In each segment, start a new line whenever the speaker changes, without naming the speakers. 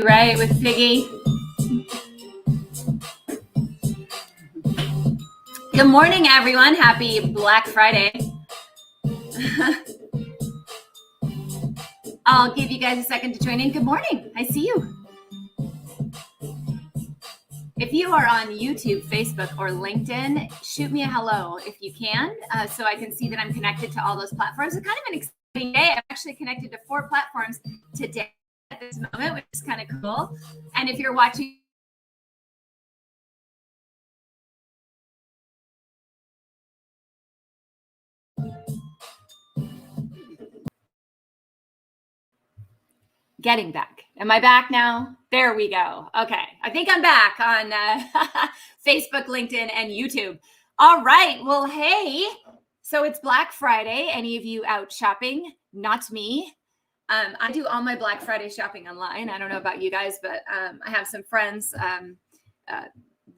Right, with Piggy. Good morning, everyone. Happy Black Friday. I'll give you guys a second to join in. Good morning. I see you. If you are on YouTube, Facebook, or LinkedIn, shoot me a hello if you can, so I can see that I'm connected to all those platforms. It's kind of an exciting day. I'm actually connected to 4 platforms today at this moment, which is kind of cool. And if you're watching, getting back. Am I back now? There we go. Okay. I think I'm back on Facebook, LinkedIn, and YouTube. All right. Well, hey, so it's Black Friday. Any of you out shopping? Not me. I do all my Black Friday shopping online. I don't know about you guys, but I have some friends, a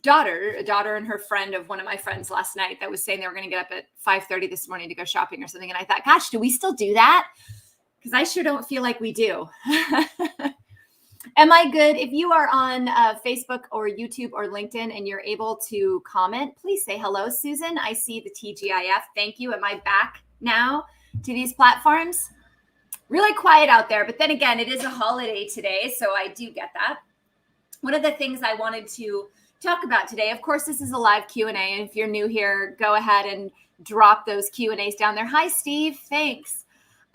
daughter and her friend of one of my friends last night that was saying they were going to get up at 5:30 this morning to go shopping or something. And I thought, gosh, do we still do that? Because I sure don't feel like we do. Am I good? If you are on Facebook or YouTube or LinkedIn and you're able to comment, please say hello, Susan. I see the TGIF. Thank you. Am I back now to these platforms? Really quiet out there. But then again, it is a holiday today, so I do get that. One of the things I wanted to talk about today, of course, this is a live Q&A. And if you're new here, go ahead and drop those Q&As down there. Hi, Steve. Thanks.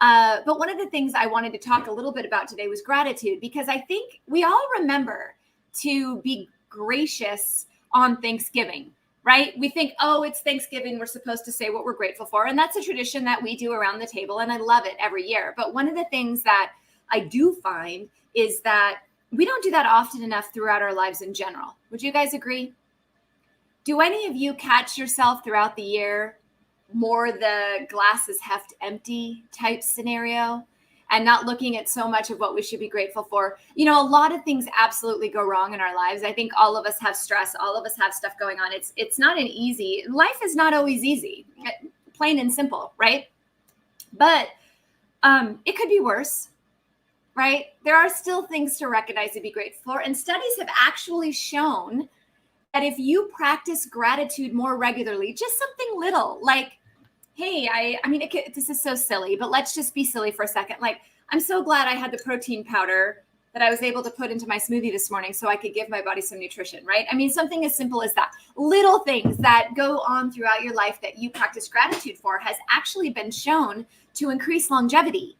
But one of the things I wanted to talk a little bit about today was gratitude, because I think we all remember to be gracious on Thanksgiving, right? We think, oh, it's Thanksgiving. We're supposed to say what we're grateful for. And that's a tradition that we do around the table. And I love it every year. But one of the things that I do find is that we don't do that often enough throughout our lives in general. Would you guys agree? Do any of you catch yourself throughout the year more the glass is half empty type scenario and not looking at so much of what we should be grateful for? You know, a lot of things absolutely go wrong in our lives. I think all of us have stress. All of us have stuff going on. It's not an easy, life is not always easy, plain and simple, right? But it could be worse, right? There are still things to recognize and be grateful for. And studies have actually shown that if you practice gratitude more regularly, just something little like, hey, I mean, this is so silly, but let's just be silly for a second. Like, I'm so glad I had the protein powder that I was able to put into my smoothie this morning so I could give my body some nutrition, right? I mean, something as simple as that. Little things that go on throughout your life that you practice gratitude for has actually been shown to increase longevity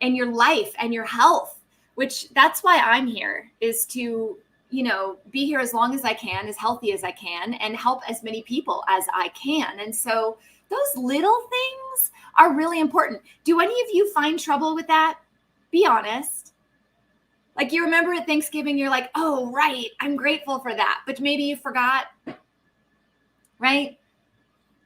in your life and your health, which that's why I'm here, is to, you know, be here as long as I can, as healthy as I can, and help as many people as I can. And so those little things are really important. Do any of you find trouble with that? Be honest. Like, you remember at Thanksgiving, you're like, oh, right, I'm grateful for that. But maybe you forgot, right?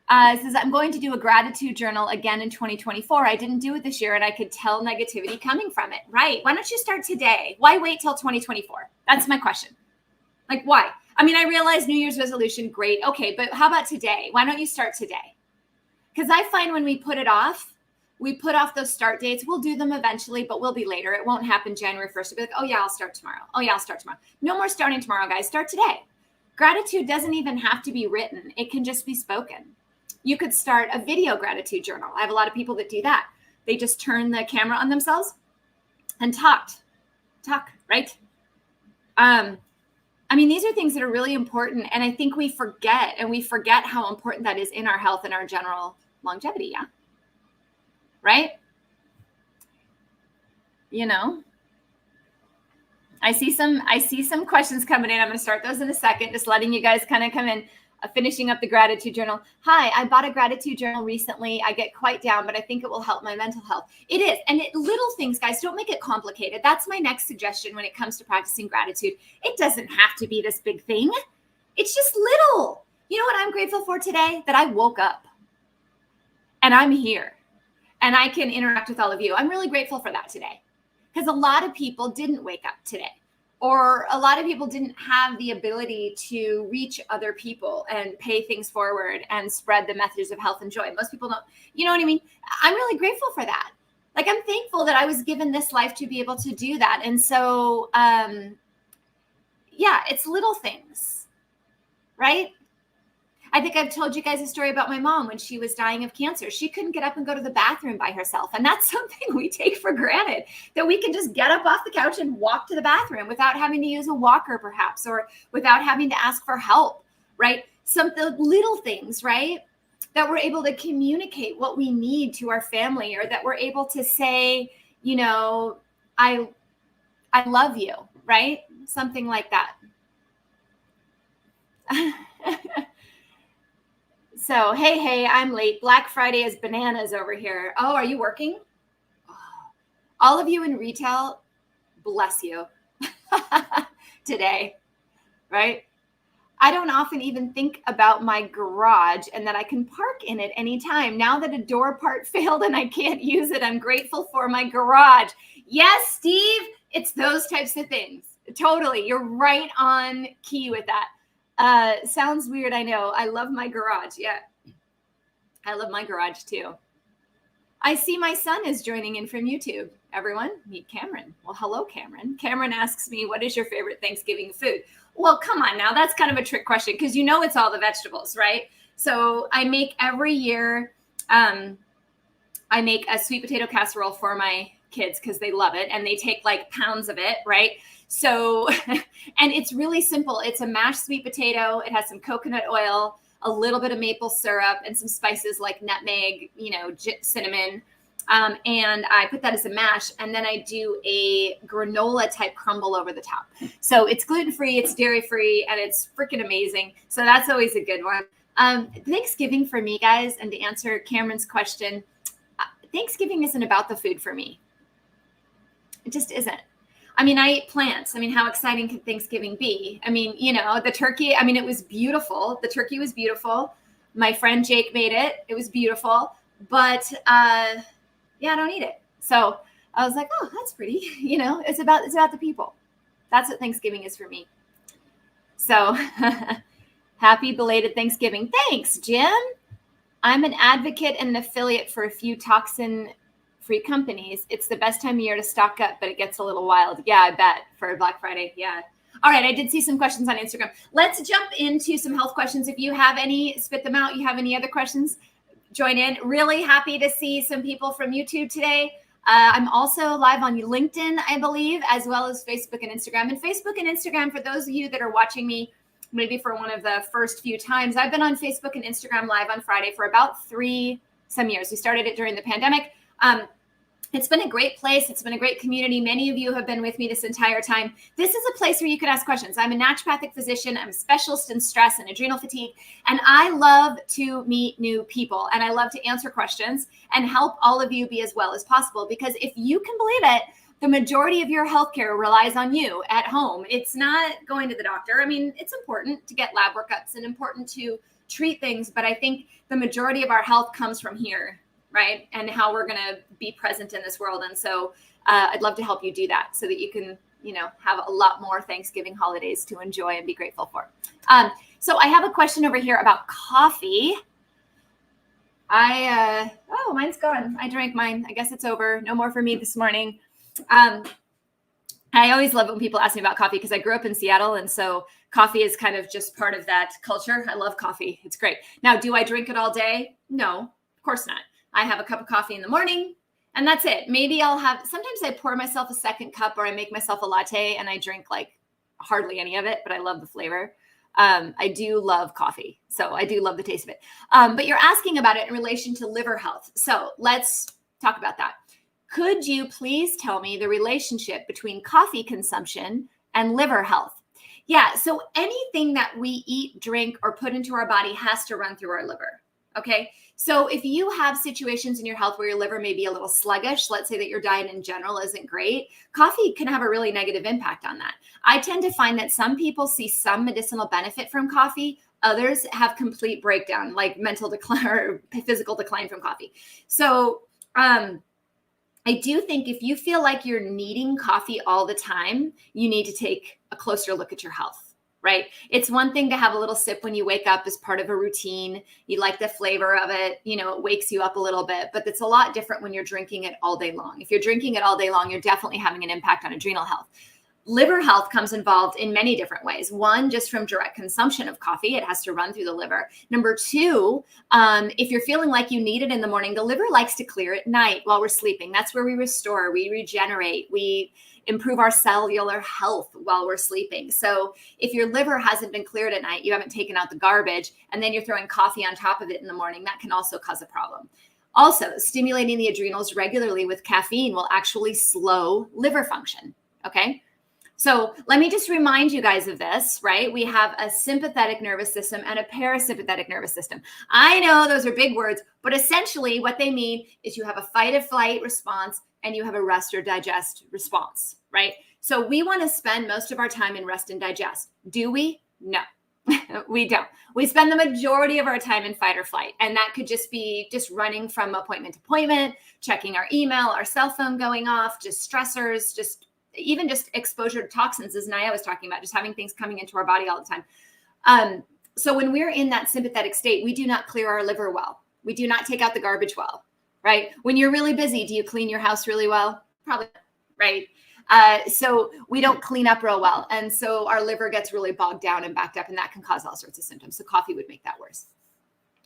It says, I'm going to do a gratitude journal again in 2024. I didn't do it this year, and I could tell negativity coming from it. Right. Why don't you start today? Why wait till 2024? That's my question. Like, why? I mean, I realize New Year's resolution, great. Okay, but how about today? Why don't you start today? Because I find when we put off those start dates. We'll do them eventually, but we'll be later. It won't happen January 1st. It'll be like, oh yeah, I'll start tomorrow. Oh yeah, I'll start tomorrow. No more starting tomorrow, guys. Start today. Gratitude doesn't even have to be written. It can just be spoken. You could start a video gratitude journal. I have a lot of people that do that. They just turn the camera on themselves and talk, right? I mean, these are things that are really important. And I think we forget how important that is in our health and our general longevity. Yeah. Right. You know, I see some questions coming in. I'm going to start those in a second, just letting you guys kind of come in. Finishing up the gratitude journal. Hi, I bought a gratitude journal recently. I get quite down, but I think it will help my mental health. It is. And little things, guys, don't make it complicated. That's my next suggestion when it comes to practicing gratitude. It doesn't have to be this big thing. It's just little. You know what I'm grateful for today? That I woke up and I'm here and I can interact with all of you. I'm really grateful for that today, because a lot of people didn't wake up today. Or a lot of people didn't have the ability to reach other people and pay things forward and spread the messages of health and joy. Most people don't, you know what I mean? I'm really grateful for that. Like, I'm thankful that I was given this life to be able to do that. And so, yeah, it's little things, right? I think I've told you guys a story about my mom when she was dying of cancer. She couldn't get up and go to the bathroom by herself. And that's something we take for granted, that we can just get up off the couch and walk to the bathroom without having to use a walker, perhaps, or without having to ask for help, right? Some of the little things, right? That we're able to communicate what we need to our family, or that we're able to say, you know, I love you, right? Something like that. So, hey, I'm late. Black Friday is bananas over here. Oh, are you working? Oh, all of you in retail, bless you today, right? I don't often even think about my garage and that I can park in it anytime. Now that a door part failed and I can't use it, I'm grateful for my garage. Yes, Steve, it's those types of things. Totally. You're right on key with that. Sounds weird, I know. I love my garage. Yeah, I love my garage too. I see my son is joining in from YouTube. Everyone, meet Cameron. Well, hello, Cameron. Cameron asks me, what is your favorite Thanksgiving food? Well, come on now. That's kind of a trick question because you know it's all the vegetables, right? So I make every year, I make a sweet potato casserole for my kids because they love it and they take like pounds of it, right? So, and it's really simple. It's a mashed sweet potato. It has some coconut oil, a little bit of maple syrup, and some spices like nutmeg, cinnamon. And I put that as a mash, and then I do a granola type crumble over the top. So it's gluten-free, it's dairy-free, and it's freaking amazing. So that's always a good one. Thanksgiving for me, guys, and to answer Cameron's question, Thanksgiving isn't about the food for me. It just isn't. I mean, I eat plants. I mean, how exciting could Thanksgiving be? I mean, the turkey, I mean, it was beautiful. The turkey was beautiful. My friend Jake made it. It was beautiful. But yeah, I don't eat it. So I was like, oh, that's pretty. It's about the people. That's what Thanksgiving is for me. So happy belated Thanksgiving. Thanks, Jim. I'm an advocate and an affiliate for a few toxin-free companies. It's the best time of year to stock up, but it gets a little wild. Yeah, I bet, for Black Friday. Yeah. All right, I did see some questions on Instagram. Let's jump into some health questions. If you have any, spit them out. You have any other questions, join in. Really happy to see some people from YouTube today. I'm also live on LinkedIn, I believe, as well as Facebook and Instagram. And Facebook and Instagram, for those of you that are watching me maybe for one of the first few times, I've been on Facebook and Instagram live on Friday for about 3 some years. We started it during the pandemic. It's been a great place. It's been a great community. Many of you have been with me this entire time. This is a place where you can ask questions. I'm a naturopathic physician. I'm a specialist in stress and adrenal fatigue. And I love to meet new people. And I love to answer questions and help all of you be as well as possible. Because if you can believe it, the majority of your healthcare relies on you at home. It's not going to the doctor. I mean, it's important to get lab workups and important to treat things. But I think the majority of our health comes from here, right? And how we're going to be present in this world. And so I'd love to help you do that so that you can, have a lot more Thanksgiving holidays to enjoy and be grateful for. So I have a question over here about coffee. Oh, mine's gone. I drank mine. I guess it's over. No more for me this morning. I always love it when people ask me about coffee because I grew up in Seattle. And so coffee is kind of just part of that culture. I love coffee. It's great. Now, do I drink it all day? No, of course not. I have a cup of coffee in the morning and that's it. Maybe sometimes I pour myself a second cup or I make myself a latte and I drink like hardly any of it, but I love the flavor. I do love coffee. So I do love the taste of it. But you're asking about it in relation to liver health. So let's talk about that. Could you please tell me the relationship between coffee consumption and liver health? Yeah. So anything that we eat, drink, or put into our body has to run through our liver. Okay. So if you have situations in your health where your liver may be a little sluggish, let's say that your diet in general isn't great, coffee can have a really negative impact on that. I tend to find that some people see some medicinal benefit from coffee. Others have complete breakdown, like mental decline or physical decline from coffee. So, I do think if you feel like you're needing coffee all the time, you need to take a closer look at your health. right? It's one thing to have a little sip when you wake up as part of a routine. You like the flavor of it, it wakes you up a little bit, but it's a lot different when you're drinking it all day long. If you're drinking it all day long, you're definitely having an impact on adrenal health. Liver health comes involved in many different ways. One, just from direct consumption of coffee, it has to run through the liver. Number two, if you're feeling like you need it in the morning, the liver likes to clear at night while we're sleeping. That's where we restore, we regenerate, we improve our cellular health while we're sleeping. So if your liver hasn't been cleared at night, you haven't taken out the garbage, and then you're throwing coffee on top of it in the morning, that can also cause a problem. Also, stimulating the adrenals regularly with caffeine will actually slow liver function, okay? So let me just remind you guys of this, right? We have a sympathetic nervous system and a parasympathetic nervous system. I know those are big words, but essentially what they mean is you have a fight or flight response and you have a rest or digest response, right? So we want to spend most of our time in rest and digest. Do we? No, we don't. We spend the majority of our time in fight or flight. And that could just be just running from appointment to appointment, checking our email, our cell phone going off, just stressors, even just exposure to toxins, as Naya was talking about, just having things coming into our body all the time. So when we're in that sympathetic state, we do not clear our liver well. We do not take out the garbage well, right? When you're really busy, do you clean your house really well? Probably not, right? So we don't clean up real well. And so our liver gets really bogged down and backed up, and that can cause all sorts of symptoms. So coffee would make that worse.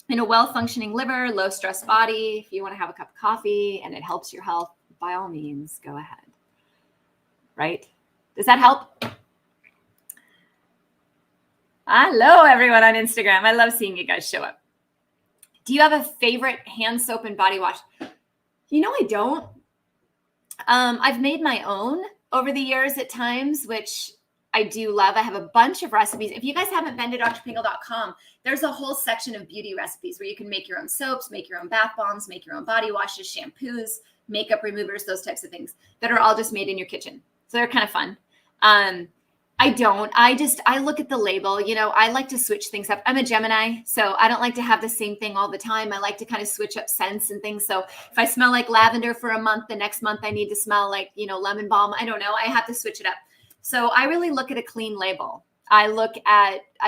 In a well-functioning liver, low-stress body, if you want to have a cup of coffee and it helps your health, by all means, go ahead. Right? Does that help? Hello, everyone on Instagram. I love seeing you guys show up. Do you have a favorite hand soap and body wash? I don't. I've made my own over the years at times, which I do love. I have a bunch of recipes. If you guys haven't been to drpingel.com, there's a whole section of beauty recipes where you can make your own soaps, make your own bath bombs, make your own body washes, shampoos, makeup removers, those types of things that are all just made in your kitchen. So they're kind of fun. I don't. I look at the label. I like to switch things up. I'm a Gemini, so I don't like to have the same thing all the time. I like to kind of switch up scents and things. So if I smell like lavender for a month, the next month I need to smell like, lemon balm. I don't know. I have to switch it up. So I really look at a clean label. I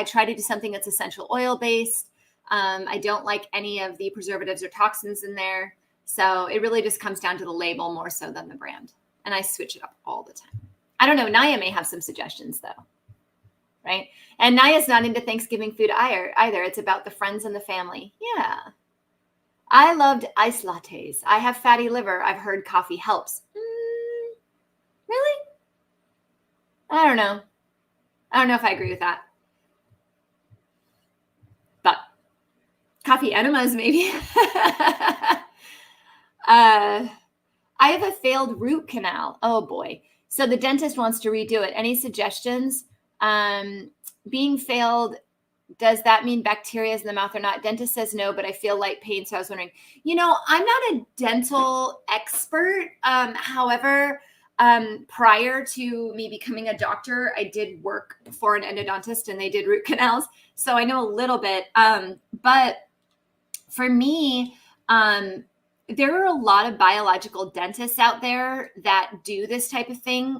try to do something that's essential oil based. I don't like any of the preservatives or toxins in there. So it really just comes down to the label more so than the brand. And I switch it up all the time. I don't know. Naya may have some suggestions though, right? And Naya's not into Thanksgiving food either. It's about the friends and the family. Yeah. I loved iced lattes. I have fatty liver. I've heard coffee helps. Really? I don't know. I don't know if I agree with that. But coffee enemas, maybe. I have a failed root canal. Oh boy. So the dentist wants to redo it. Any suggestions? Being failed, does that mean bacteria is in the mouth or not? Dentist says no, but I feel light pain. So I was wondering, I'm not a dental expert. However, prior to me becoming a doctor, I did work for an endodontist and they did root canals. So I know a little bit. But for me, there are a lot of biological dentists out there that do this type of thing,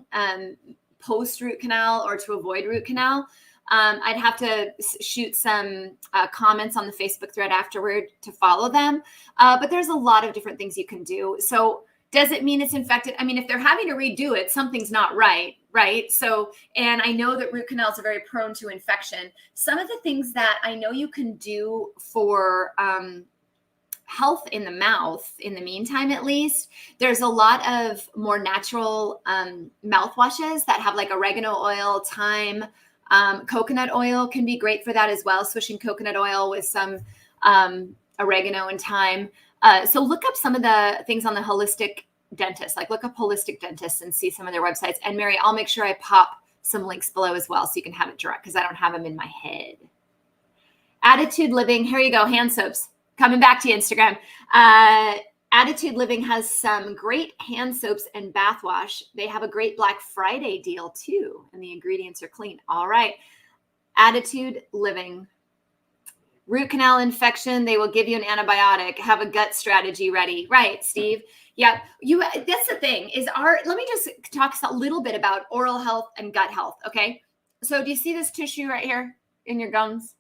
post root canal or to avoid root canal. I'd have to shoot some comments on the Facebook thread afterward to follow them. But there's a lot of different things you can do. So does it mean it's infected? I mean, if they're having to redo it, something's not right, right? So, and I know that root canals are very prone to infection. Some of the things that I know you can do for health in the mouth, in the meantime, at least, there's a lot of more natural mouthwashes that have like oregano oil, thyme, coconut oil can be great for that as well. Swishing coconut oil with some oregano and thyme. So look up some of the things on the holistic dentist, like look up holistic dentists and see some of their websites. And Mary, I'll make sure I pop some links below as well so you can have it direct because I don't have them in my head. Attitude Living, here you go, hand soaps. Coming back to you, Instagram. Attitude Living has some great hand soaps and bath wash. They have a great Black Friday deal too, and the ingredients are clean. All right. Attitude Living. Root canal infection, they will give you an antibiotic. Have a gut strategy ready. Right, Steve? Yeah, that's the thing is let me just talk a little bit about oral health and gut health, okay? So do you see this tissue right here in your gums,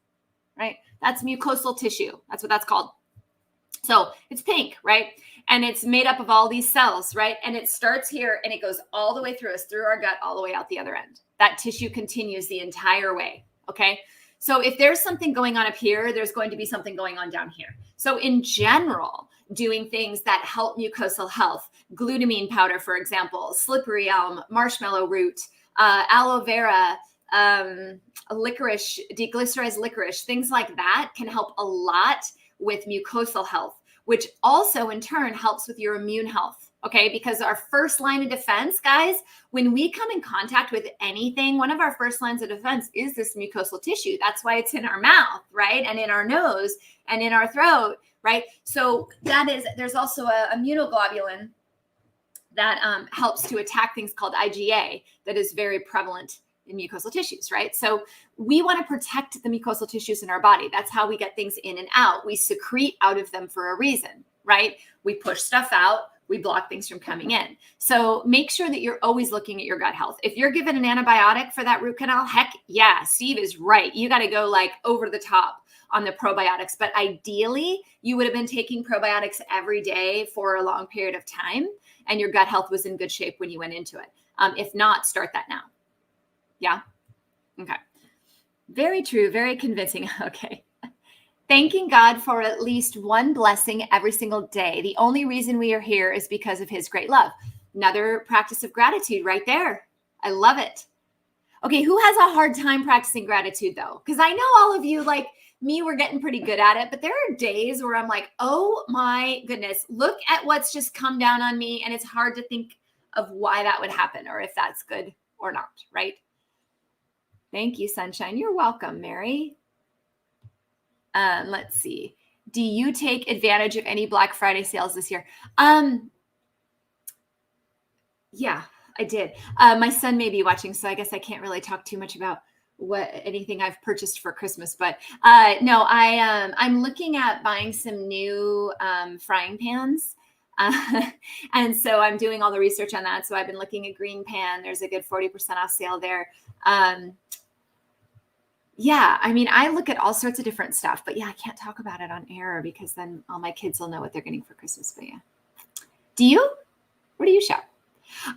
right? That's mucosal tissue. That's what that's called. So it's pink, right? And it's made up of all these cells, right? And it starts here and it goes all the way through us, through our gut, all the way out the other end. That tissue continues the entire way, okay? So if there's something going on up here, there's going to be something going on down here. So in general, doing things that help mucosal health, glutamine powder, for example, slippery elm, marshmallow root, aloe vera, licorice, deglycerized licorice, things like that can help a lot with mucosal health, which also in turn helps with your immune health. Okay, because our first line of defense, guys, when we come in contact with anything, one of our first lines of defense is this mucosal tissue. That's why it's in our mouth, right? And in our nose and in our throat, right? So there's also a immunoglobulin that helps to attack things called IgA that is very prevalent in mucosal tissues, right? So we want to protect the mucosal tissues in our body. That's how we get things in and out. We secrete out of them for a reason, right? We push stuff out. We block things from coming in. So make sure that you're always looking at your gut health. If you're given an antibiotic for that root canal, heck yeah, Steve is right. You got to go like over the top on the probiotics. But ideally, you would have been taking probiotics every day for a long period of time, and your gut health was in good shape when you went into it. If not, start that now. Yeah. Okay. Very true. Very convincing. Okay. Thanking God for at least one blessing every single day. The only reason we are here is because of his great love. Another practice of gratitude right there. I love it. Okay. Who has a hard time practicing gratitude though? Because I know all of you, like me, we're getting pretty good at it, but there are days where I'm like, oh my goodness, look at what's just come down on me. And it's hard to think of why that would happen or if that's good or not, right? Thank you, Sunshine. You're welcome, Mary. Let's see. Do you take advantage of any Black Friday sales this year? Yeah, I did. My son may be watching, so I guess I can't really talk too much about anything I've purchased for Christmas. But no, I'm looking at buying some new frying pans. And so I'm doing all the research on that. So I've been looking at Green Pan. There's a good 40% off sale there. Yeah, I mean, I look at all sorts of different stuff, but yeah, I can't talk about it on air because then all my kids will know what they're getting for Christmas. But yeah. Do you? Where do you shop?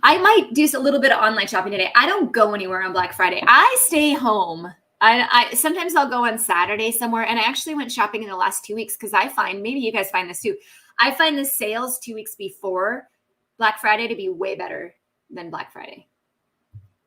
I might do a little bit of online shopping today. I don't go anywhere on Black Friday. I stay home. I sometimes I'll go on Saturday somewhere. And I actually went shopping in the last 2 weeks because I find, maybe you guys find this too, I find the sales 2 weeks before Black Friday to be way better than Black Friday.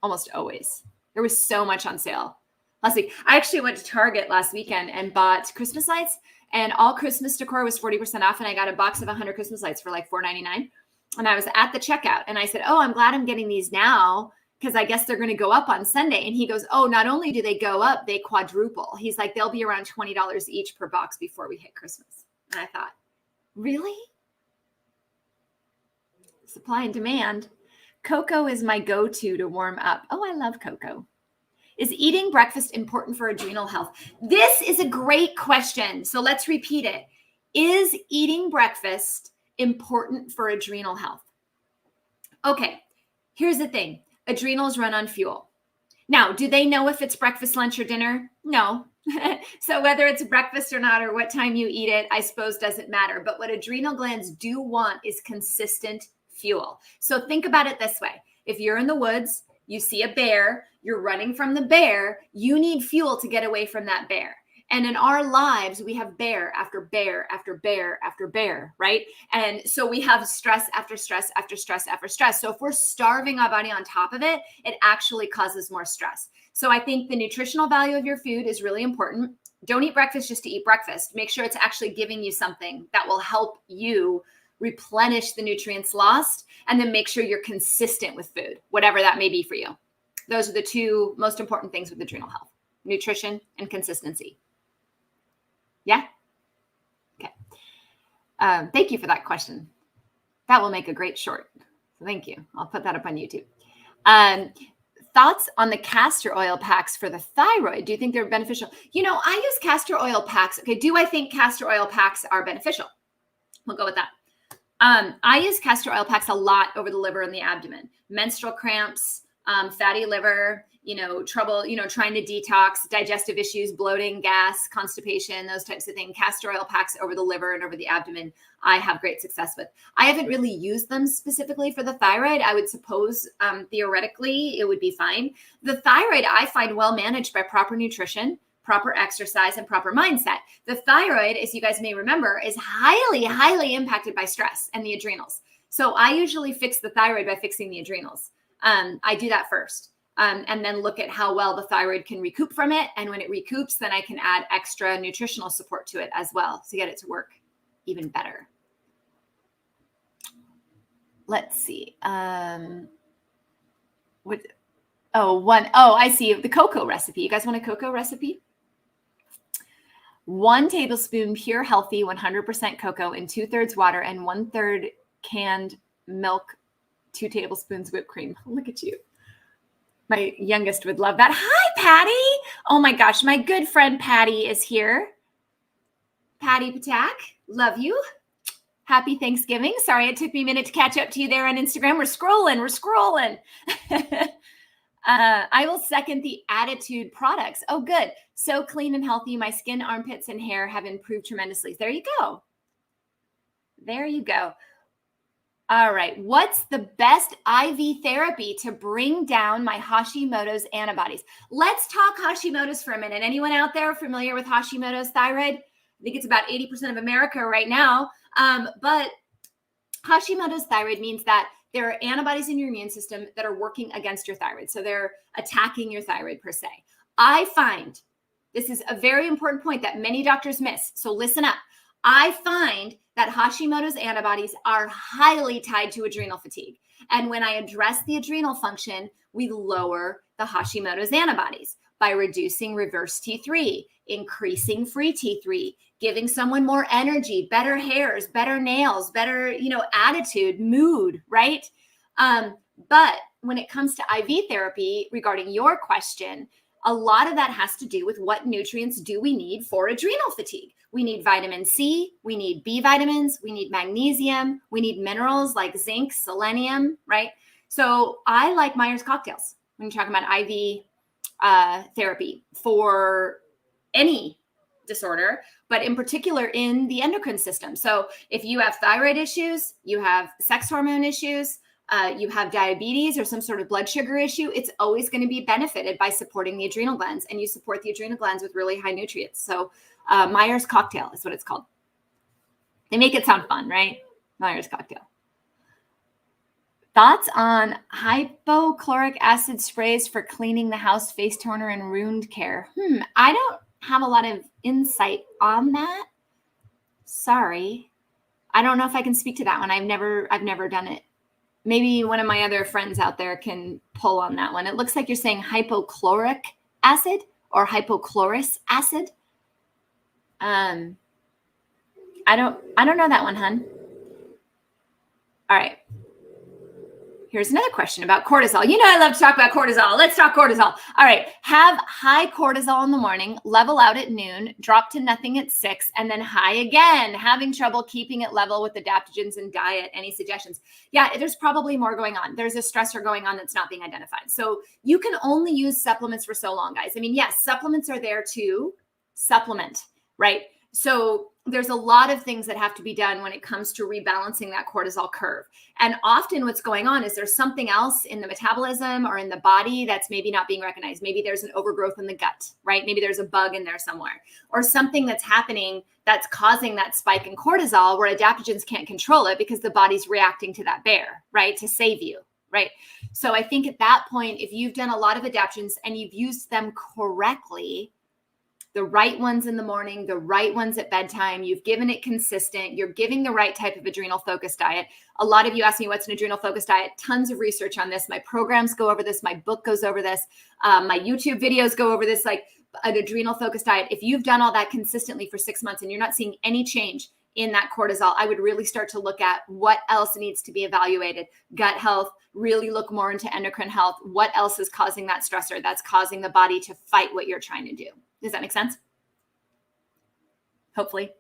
Almost always. There was so much on sale last week. I actually went to Target last weekend and bought Christmas lights, and all Christmas decor was 40% off. And I got a box of 100 Christmas lights for like $4.99. And I was at the checkout and I said, oh, I'm glad I'm getting these now because I guess they're going to go up on Sunday. And he goes, oh, not only do they go up, they quadruple. He's like, they'll be around $20 each per box before we hit Christmas. And I thought, really? Supply and demand. Cocoa is my go-to to warm up. Oh, I love cocoa. Is eating breakfast important for adrenal health? This is a great question. So let's repeat it. Is eating breakfast important for adrenal health? Okay, here's the thing. Adrenals run on fuel. Now, do they know if it's breakfast, lunch, or dinner? No. So whether it's breakfast or not, or what time you eat it, I suppose doesn't matter. But what adrenal glands do want is consistent fuel. So think about it this way. If you're in the woods, you see a bear, you're running from the bear, you need fuel to get away from that bear. And in our lives, we have bear after bear after bear after bear, right? And so we have stress after stress after stress after stress. So if we're starving our body on top of it, it actually causes more stress. So I think the nutritional value of your food is really important. Don't eat breakfast just to eat breakfast. Make sure it's actually giving you something that will help you replenish the nutrients lost, and then make sure you're consistent with food, whatever that may be for you. Those are the two most important things with adrenal health: nutrition and consistency. Yeah? Okay. Thank you for that question. That will make a great short. So thank you. I'll put that up on YouTube. Thoughts on the castor oil packs for the thyroid? Do you think they're beneficial? You know, I use castor oil packs. Okay. Do I think castor oil packs are beneficial? We'll go with that. I use castor oil packs a lot over the liver and the abdomen. Menstrual cramps, fatty liver, trouble, trying to detox, digestive issues, bloating, gas, constipation, those types of things. Castor oil packs over the liver and over the abdomen, I have great success with. I haven't really used them specifically for the thyroid. I would suppose theoretically it would be fine. The thyroid I find well managed by proper nutrition, proper exercise, and proper mindset. The thyroid, as you guys may remember, is highly, highly impacted by stress and the adrenals. So I usually fix the thyroid by fixing the adrenals. I do that first. And then look at how well the thyroid can recoup from it. And when it recoups, then I can add extra nutritional support to it as well to get it to work even better. Let's see. I see the cocoa recipe. You guys want a cocoa recipe? 1 tablespoon pure, healthy, 100% cocoa in 2/3 water and 1/3 canned milk, 2 tablespoons whipped cream. Look at you. My youngest would love that. Hi, Patty. Oh my gosh, my good friend Patty is here. Patty Patak, love you. Happy Thanksgiving. Sorry, it took me a minute to catch up to you there on Instagram. We're scrolling. I will second the Attitude products. Oh, good. So clean and healthy. My skin, armpits, and hair have improved tremendously. There you go. All right. What's the best IV therapy to bring down my Hashimoto's antibodies? Let's talk Hashimoto's for a minute. Anyone out there familiar with Hashimoto's thyroid? I think it's about 80% of America right now. But Hashimoto's thyroid means that there are antibodies in your immune system that are working against your thyroid. So they're attacking your thyroid per se. I find this is a very important point that many doctors miss. So listen up. I find that Hashimoto's antibodies are highly tied to adrenal fatigue. And when I address the adrenal function, we lower the Hashimoto's antibodies by reducing reverse T3, increasing free T3, giving someone more energy, better hairs, better nails, better, attitude, mood, right? But when it comes to IV therapy, regarding your question, a lot of that has to do with what nutrients do we need for adrenal fatigue. We need vitamin C, we need B vitamins, we need magnesium, we need minerals like zinc, selenium, right? So I like Myers cocktails when you're talking about IV therapy for any disorder, but in particular in the endocrine system. So if you have thyroid issues, you have sex hormone issues, you have diabetes or some sort of blood sugar issue, it's always going to be benefited by supporting the adrenal glands, and you support the adrenal glands with really high nutrients. So Myers cocktail is what it's called. They make it sound fun, right? Myers cocktail. Thoughts on hypochloric acid sprays for cleaning the house, face toner, and wound care? I don't have a lot of insight on that. Sorry. I don't know if I can speak to that one. I've never done it. Maybe one of my other friends out there can pull on that one. It looks like you're saying hypochloric acid or hypochlorous acid. I don't know that one, hun. All right. Here's another question about cortisol. I love to talk about cortisol. Let's talk cortisol. All right. Have high cortisol in the morning, level out at noon, drop to nothing at 6, and then high again. Having trouble keeping it level with adaptogens and diet. Any suggestions? Yeah, there's probably more going on. There's a stressor going on that's not being identified. So you can only use supplements for so long, guys. I mean, yes, supplements are there to supplement, right? So there's a lot of things that have to be done when it comes to rebalancing that cortisol curve. And often what's going on is there's something else in the metabolism or in the body that's maybe not being recognized. Maybe there's an overgrowth in the gut, right? Maybe there's a bug in there somewhere, or something that's happening that's causing that spike in cortisol where adaptogens can't control it because the body's reacting to that bear, right? To save you, right? So I think at that point, if you've done a lot of adaptogens and you've used them correctly, the right ones in the morning, the right ones at bedtime, you've given it consistent, you're giving the right type of adrenal focused diet. A lot of you ask me what's an adrenal focused diet. Tons of research on this. My programs go over this. My book goes over this. My YouTube videos go over this, like an adrenal focused diet. If you've done all that consistently for 6 months and you're not seeing any change in that cortisol, I would really start to look at what else needs to be evaluated. Gut health, really look more into endocrine health. What else is causing that stressor that's causing the body to fight what you're trying to do? Does that make sense? Hopefully.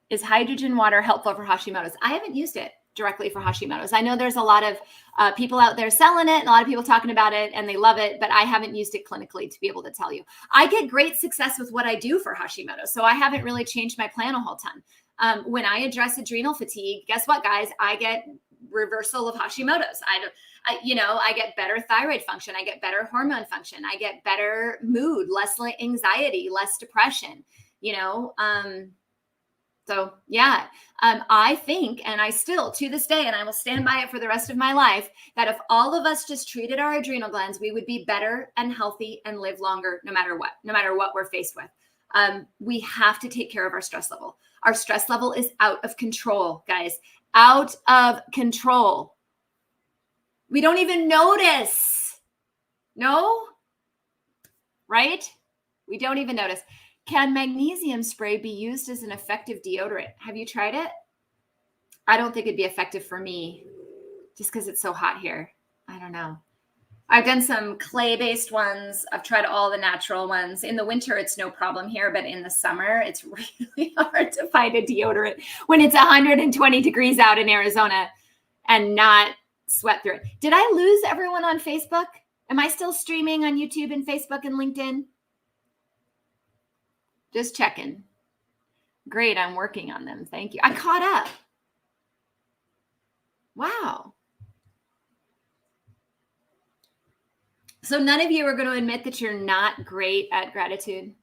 Is hydrogen water helpful for Hashimoto's? I haven't used it. directly for Hashimoto's. I know there's a lot of people out there selling it, and a lot of people talking about it, and they love it, but I haven't used it clinically to be able to tell you. I get great success with what I do for Hashimoto's, so I haven't really changed my plan a whole ton. When I address adrenal fatigue, guess what, guys? I get reversal of Hashimoto's. I get better thyroid function. I get better hormone function. I get better mood, less anxiety, less depression, So yeah, I think, and I still to this day, and I will stand by it for the rest of my life, that if all of us just treated our adrenal glands, we would be better and healthy and live longer, no matter what we're faced with. We have to take care of our stress level. Our stress level is out of control, guys, out of control. We don't even notice. No? Right? We don't even notice. Can magnesium spray be used as an effective deodorant? Have you tried it? I don't think it'd be effective for me just because it's so hot here. I don't know. I've done some clay-based ones. I've tried all the natural ones. In the winter, it's no problem here, but in the summer, it's really hard to find a deodorant when it's 120 degrees out in Arizona and not sweat through it. Did I lose everyone on Facebook? Am I still streaming on YouTube and Facebook and LinkedIn? Just checking. Great, I'm working on them. Thank you. I caught up. Wow. So none of you are going to admit that you're not great at gratitude.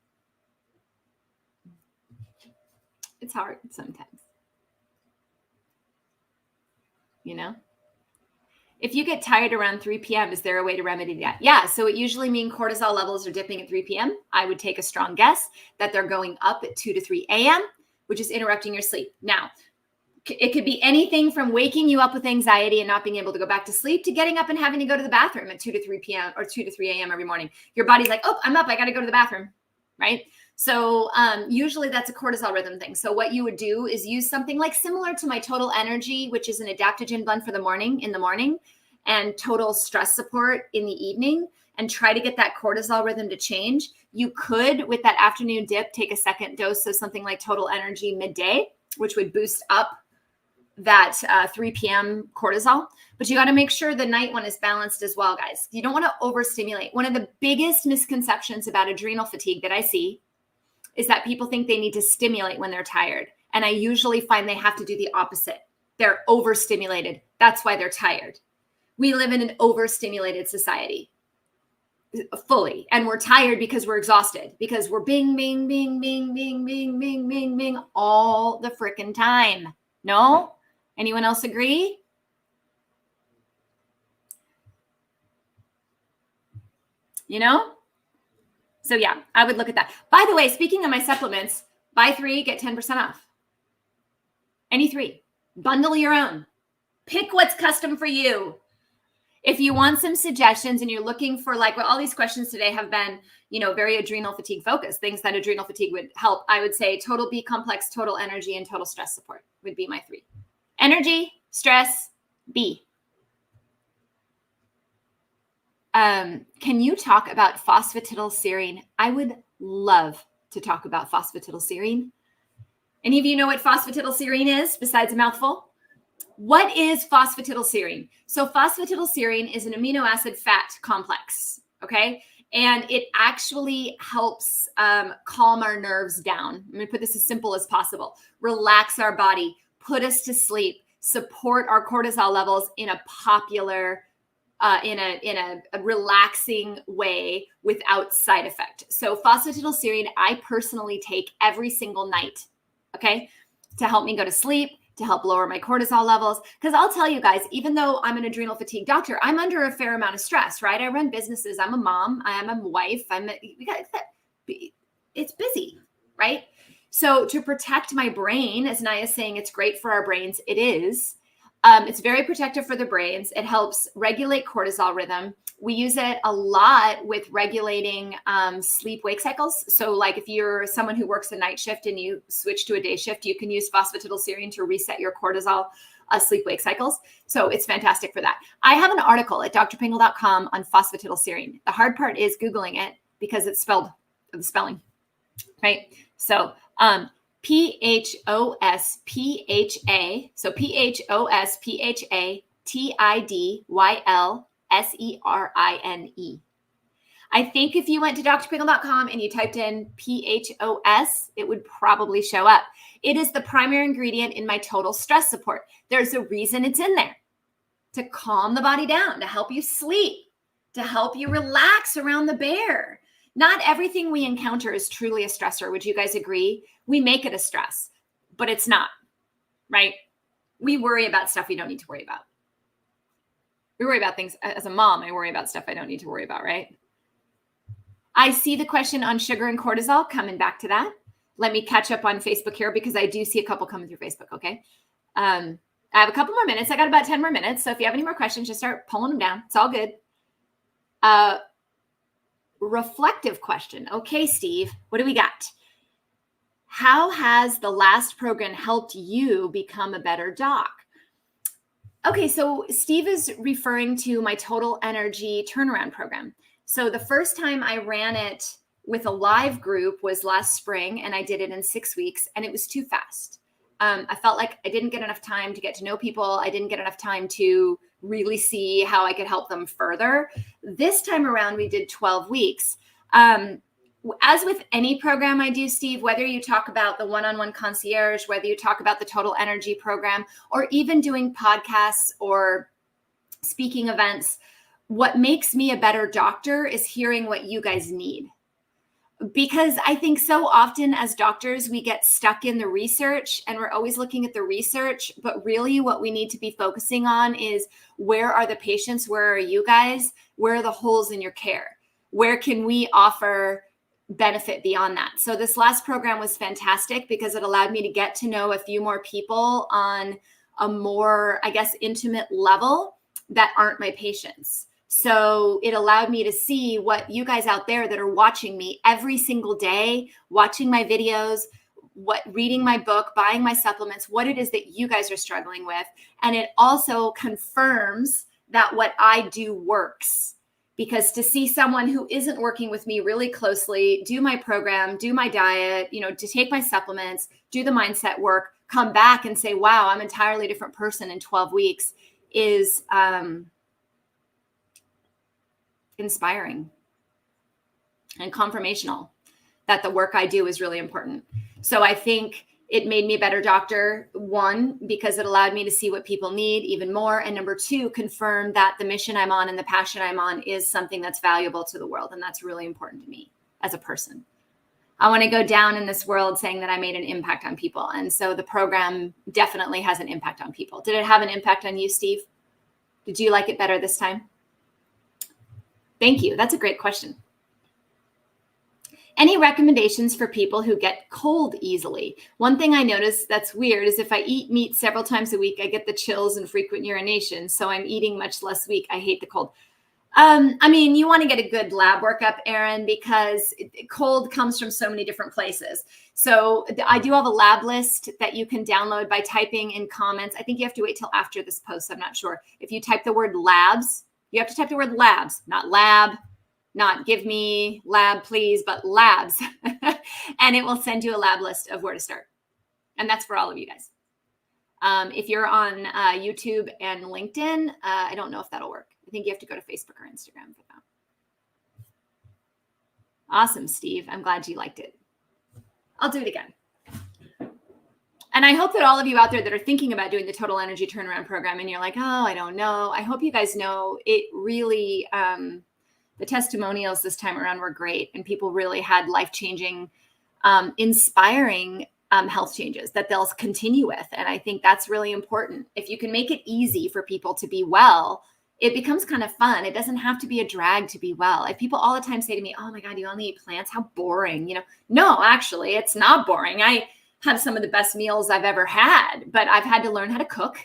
It's hard sometimes. If you get tired around 3 p.m., is there a way to remedy that? Yeah. So it usually means cortisol levels are dipping at 3 p.m. I would take a strong guess that they're going up at 2 to 3 a.m., which is interrupting your sleep. Now, it could be anything from waking you up with anxiety and not being able to go back to sleep to getting up and having to go to the bathroom at 2 to 3 p.m. or 2 to 3 a.m. every morning. Your body's like, oh, I'm up. I got to go to the bathroom, right? So usually that's a cortisol rhythm thing. So what you would do is use something like similar to my Total Energy, which is an adaptogen blend for the morning, and total stress support in the evening, and try to get that cortisol rhythm to change. You could, with that afternoon dip, take a second dose of something like Total Energy midday, which would boost up that 3 p.m. cortisol. But you got to make sure the night one is balanced as well, guys. You don't want to overstimulate. One of the biggest misconceptions about adrenal fatigue that I see is that people think they need to stimulate when they're tired. And I usually find they have to do the opposite. They're overstimulated. That's why they're tired. We live in an overstimulated society fully. And we're tired because we're exhausted, because we're bing, bing, bing, bing, bing, bing, bing, bing, bing all the freaking time. No? Anyone else agree? So yeah, I would look at that. By the way, speaking of my supplements, buy 3, get 10% off. Any 3. Bundle your own. Pick what's custom for you. If you want some suggestions and you're looking for, like, well, all these questions today have been, very adrenal fatigue focused, things that adrenal fatigue would help. I would say Total B Complex, Total Energy, and Total Stress Support would be my 3. Energy, stress, B. Can you talk about phosphatidylserine? I would love to talk about phosphatidylserine. Any of you know what phosphatidylserine is besides a mouthful? What is phosphatidylserine? So phosphatidylserine is an amino acid fat complex, okay? And it actually helps calm our nerves down. Let me put this as simple as possible. Relax our body, put us to sleep, support our cortisol levels in a popular in a relaxing way without side effect. So phosphatidylserine, I personally take every single night, okay, to help me go to sleep, to help lower my cortisol levels. Because I'll tell you guys, even though I'm an adrenal fatigue doctor, I'm under a fair amount of stress, right? I run businesses. I'm a mom. I'm a wife. It's busy, right? So to protect my brain, as Naya's saying, it's great for our brains. It is. It's very protective for the brains. It helps regulate cortisol rhythm. We use it a lot with regulating sleep-wake cycles. So like if you're someone who works a night shift and you switch to a day shift, you can use phosphatidylserine to reset your cortisol sleep-wake cycles. So it's fantastic for that. I have an article at drpingel.com on phosphatidylserine. The hard part is Googling it because it's spelled, the spelling, right? So PHOSPHA. So PHOSPHATIDYLSERINE. I think if you went to drpingel.com and you typed in PHOS, it would probably show up. It is the primary ingredient in my total stress support. There's a reason it's in there: to calm the body down, to help you sleep, to help you relax around the bear. Not everything we encounter is truly a stressor. Would you guys agree? We make it a stress, but it's not, right? We worry about stuff we don't need to worry about. We worry about things. As a mom, I worry about stuff I don't need to worry about, right? I see the question on sugar and cortisol, coming back to that. Let me catch up on Facebook here because I do see a couple coming through Facebook, okay? I have a couple more minutes. I got about 10 more minutes. So if you have any more questions, just start pulling them down. It's all good. Reflective question. Okay, Steve, what do we got? How has the last program helped you become a better doc? Okay, so Steve is referring to my total energy turnaround program. So the first time I ran it with a live group was last spring, and I did it in 6 weeks, and it was too fast. I felt like I didn't get enough time to get to know people. I didn't get enough time to really see how I could help them further. This time around, we did 12 weeks. As with any program I do, Steve, whether you talk about the one-on-one concierge, whether you talk about the total energy program, or even doing podcasts or speaking events, what makes me a better doctor is hearing what you guys need. Because I think so often as doctors, we get stuck in the research and we're always looking at the research, but really what we need to be focusing on is, where are the patients? Where are you guys? Where are the holes in your care? Where can we offer benefit beyond that? So this last program was fantastic because it allowed me to get to know a few more people on a more, I guess, intimate level that aren't my patients. So it allowed me to see what you guys out there that are watching me every single day, watching my videos, reading my book, buying my supplements, what it is that you guys are struggling with. And it also confirms that what I do works. Because to see someone who isn't working with me really closely, do my program, do my diet, to take my supplements, do the mindset work, come back and say, wow, I'm an entirely different person in 12 weeks is inspiring and confirmational that the work I do is really important. So I think it made me a better doctor, one, because it allowed me to see what people need even more. And number two, confirm that the mission I'm on and the passion I'm on is something that's valuable to the world. And that's really important to me as a person. I want to go down in this world saying that I made an impact on people. And so the program definitely has an impact on people. Did it have an impact on you, Steve? Did you like it better this time? Thank you. That's a great question. Any recommendations for people who get cold easily? One thing I notice that's weird is if I eat meat several times a week, I get the chills and frequent urination. So I'm eating much less weak. I hate the cold. You want to get a good lab workup, Erin, because cold comes from so many different places. So I do have a lab list that you can download by typing in comments. I think you have to wait till after this post. I'm not sure. If you type the word labs, you have to type the word labs, not lab, not give me lab, please, but labs. And it will send you a lab list of where to start. And that's for all of you guys. If you're on YouTube and LinkedIn, I don't know if that'll work. I think you have to go to Facebook or Instagram for that. Awesome, Steve. I'm glad you liked it. I'll do it again. And I hope that all of you out there that are thinking about doing the Total Energy Turnaround Program and you're like, oh, I don't know. I hope you guys know it really, the testimonials this time around were great. And people really had life-changing, inspiring health changes that they'll continue with. And I think that's really important. If you can make it easy for people to be well, it becomes kind of fun. It doesn't have to be a drag to be well. If people all the time say to me, oh my God, you only eat plants? How boring. No, actually, it's not boring. I have some of the best meals I've ever had, but I've had to learn how to cook,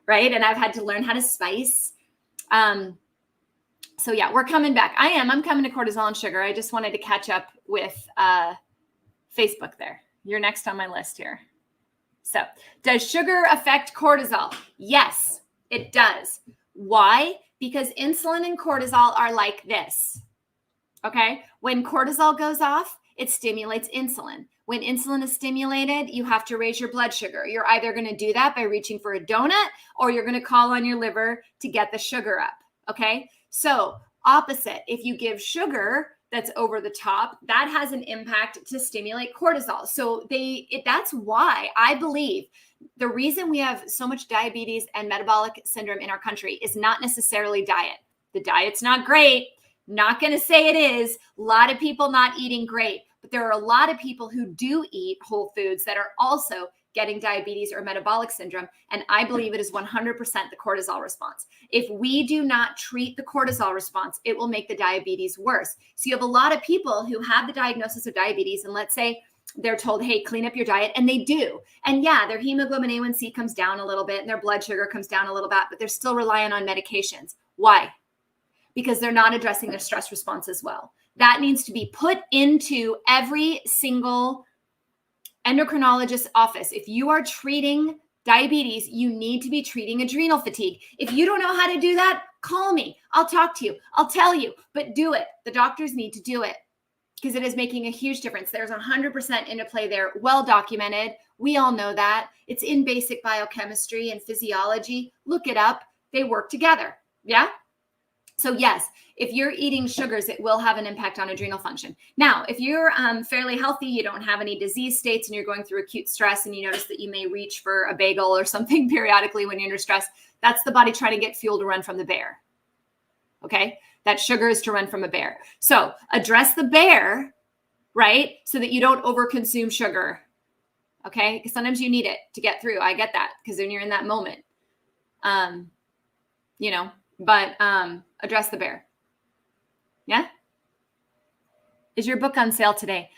right? And I've had to learn how to spice. So yeah, we're coming back. I'm coming to cortisol and sugar. I just wanted to catch up with Facebook there. You're next on my list here. So does sugar affect cortisol? Yes, it does. Why? Because insulin and cortisol are like this. Okay. When cortisol goes off, it stimulates insulin. When insulin is stimulated, you have to raise your blood sugar. You're either going to do that by reaching for a donut, or you're going to call on your liver to get the sugar up. Okay. So opposite, if you give sugar that's over the top, that has an impact to stimulate cortisol. So that's why I believe the reason we have so much diabetes and metabolic syndrome in our country is not necessarily diet. The diet's not great. Not going to say it is. A lot of people not eating great, but there are a lot of people who do eat whole foods that are also getting diabetes or metabolic syndrome. And I believe it is 100% the cortisol response. If we do not treat the cortisol response, it will make the diabetes worse. So you have a lot of people who have the diagnosis of diabetes, and let's say they're told, hey, clean up your diet. And they do. And yeah, their hemoglobin A1C comes down a little bit and their blood sugar comes down a little bit, but they're still relying on medications. Why? Because they're not addressing their stress response as well. That needs to be put into every single endocrinologist's office. If you are treating diabetes, you need to be treating adrenal fatigue. If you don't know how to do that, call me. I'll talk to you. I'll tell you, but do it. The doctors need to do it because it is making a huge difference. There's 100% interplay there, well documented. We all know that. It's in basic biochemistry and physiology. Look it up. They work together. Yeah? So yes, if you're eating sugars, it will have an impact on adrenal function. Now, if you're fairly healthy, you don't have any disease states, and you're going through acute stress, and you notice that you may reach for a bagel or something periodically when you're under stress, that's the body trying to get fuel to run from the bear. Okay? That sugar is to run from a bear. So address the bear, right? So that you don't overconsume sugar. Okay? Because sometimes you need it to get through. I get that because when you're in that moment, but address the bear. Yeah. Is your book on sale today?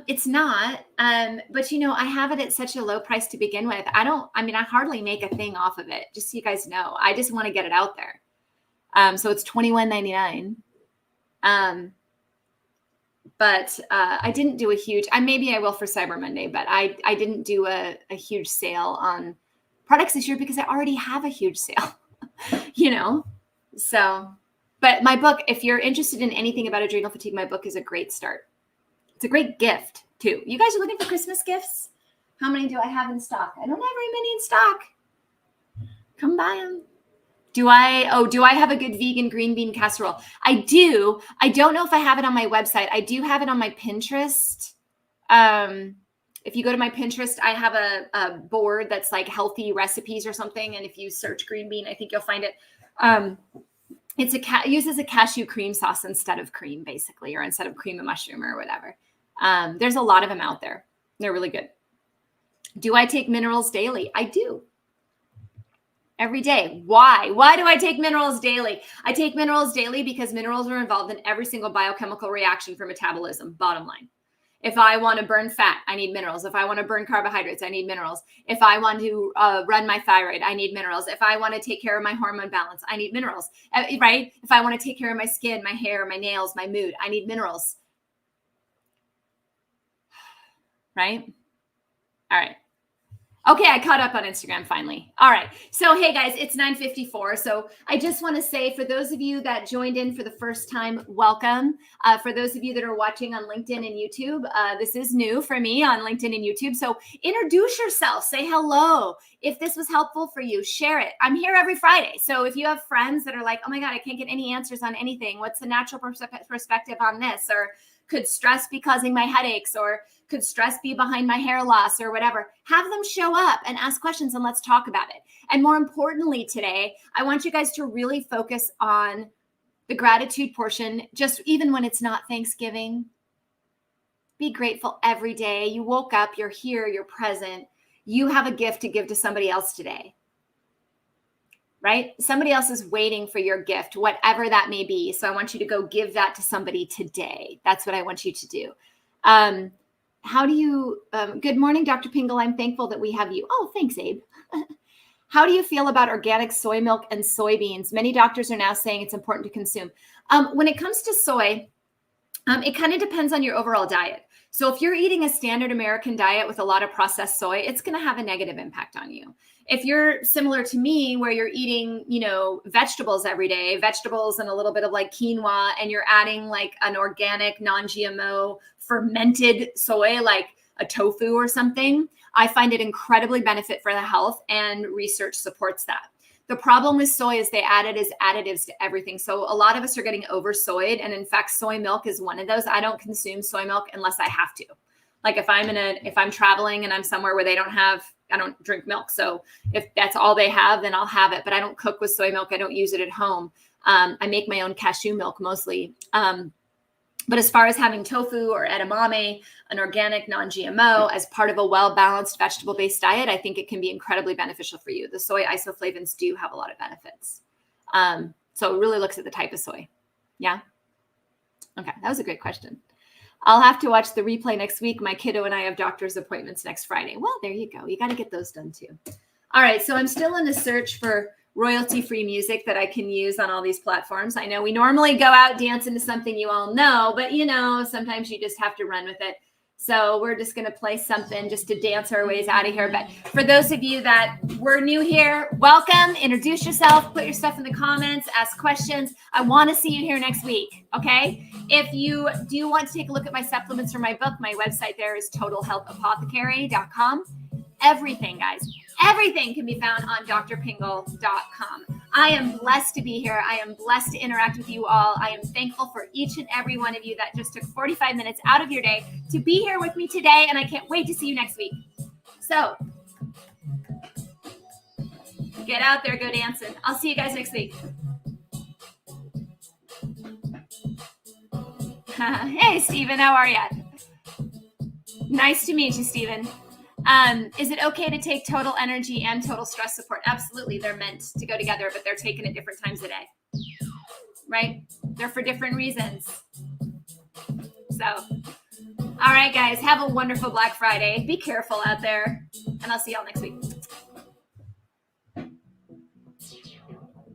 It's not, but I have it at such a low price to begin with. I hardly make a thing off of it, just so you guys know. I just want to get it out there. So it's $21.99. But I didn't do a huge, maybe I will for Cyber Monday, but I didn't do a huge sale on products this year because I already have a huge sale, So, but my book, if you're interested in anything about adrenal fatigue, my book is a great start. It's a great gift too. You guys are looking for Christmas gifts? How many do I have in stock? I don't have very many in stock. Come buy them. Do I have a good vegan green bean casserole? I do. I don't know if I have it on my website. I do have it on my Pinterest. If you go to my Pinterest, I have a board that's like healthy recipes or something. And if you search green bean, I think you'll find it. It uses a cashew cream sauce instead of cream, basically, or instead of cream and mushroom or whatever. There's a lot of them out there. They're really good. Do I take minerals daily? I do. Every day. Why? Why do I take minerals daily? I take minerals daily because minerals are involved in every single biochemical reaction for metabolism, bottom line. If I want to burn fat, I need minerals. If I want to burn carbohydrates, I need minerals. If I want to run my thyroid, I need minerals. If I want to take care of my hormone balance, I need minerals, right? If I want to take care of my skin, my hair, my nails, my mood, I need minerals, right? All right. Okay, I caught up on Instagram finally. All right. So, hey guys, it's 9:54. So I just want to say for those of you that joined in for the first time, welcome. For those of you that are watching on LinkedIn and YouTube, this is new for me on LinkedIn and YouTube. So introduce yourself, say hello. If this was helpful for you, share it. I'm here every Friday. So if you have friends that are like, oh my God, I can't get any answers on anything. What's the natural perspective on this? Or could stress be causing my headaches? Or could stress be behind my hair loss or whatever? Have them show up and ask questions and let's talk about it. And more importantly today, I want you guys to really focus on the gratitude portion, just even when it's not Thanksgiving. Be grateful every day. You woke up, you're here, you're present. You have a gift to give to somebody else today, right? Somebody else is waiting for your gift, whatever that may be. So I want you to go give that to somebody today. That's what I want you to do. How do you, good morning, Dr. Pingel. I'm thankful that we have you. Oh, thanks, Abe. How do you feel about organic soy milk and soybeans? Many doctors are now saying it's important to consume. When it comes to soy, it kind of depends on your overall diet. So if you're eating a standard American diet with a lot of processed soy, it's going to have a negative impact on you. If you're similar to me, where you're eating, vegetables every day, vegetables and a little bit of like quinoa, and you're adding like an organic, non-GMO fermented soy, like a tofu or something, I find it incredibly benefit for the health, and research supports that. The problem with soy is they add it as additives to everything. So a lot of us are getting over-soyed, and in fact, soy milk is one of those. I don't consume soy milk unless I have to. Like if I'm traveling and I'm somewhere where I don't drink milk. So if that's all they have, then I'll have it. But I don't cook with soy milk. I don't use it at home. I make my own cashew milk mostly. But as far as having tofu or edamame, an organic non-GMO, as part of a well-balanced vegetable-based diet, I think it can be incredibly beneficial for you. The soy isoflavones do have a lot of benefits. So it really looks at the type of soy. Yeah? Okay, that was a great question. I'll have to watch the replay next week. My kiddo and I have doctor's appointments next Friday. Well, there you go. You got to get those done too. All right, so I'm still in the search for royalty-free music that I can use on all these platforms. I know we normally go out dancing to something you all know, but sometimes you just have to run with it. So we're just going to play something just to dance our ways out of here. But for those of you that were new here, welcome. Introduce yourself, put your stuff in the comments, ask questions. I want to see you here next week, okay? If you do want to take a look at my supplements from my book, my website there is totalhealthapothecary.com. Everything, guys, everything can be found on drpingel.com. I am blessed to be here. I am blessed to interact with you all. I am thankful for each and every one of you that just took 45 minutes out of your day to be here with me today, and I can't wait to see you next week. So get out there, go dancing. I'll see you guys next week. Hey, Stephen, how are you? Nice to meet you, Stephen. Is it okay to take total energy and total stress support? Absolutely. They're meant to go together, but they're taken at different times a day, right? They're for different reasons. So, all right, guys, have a wonderful Black Friday. Be careful out there, and I'll see y'all next week.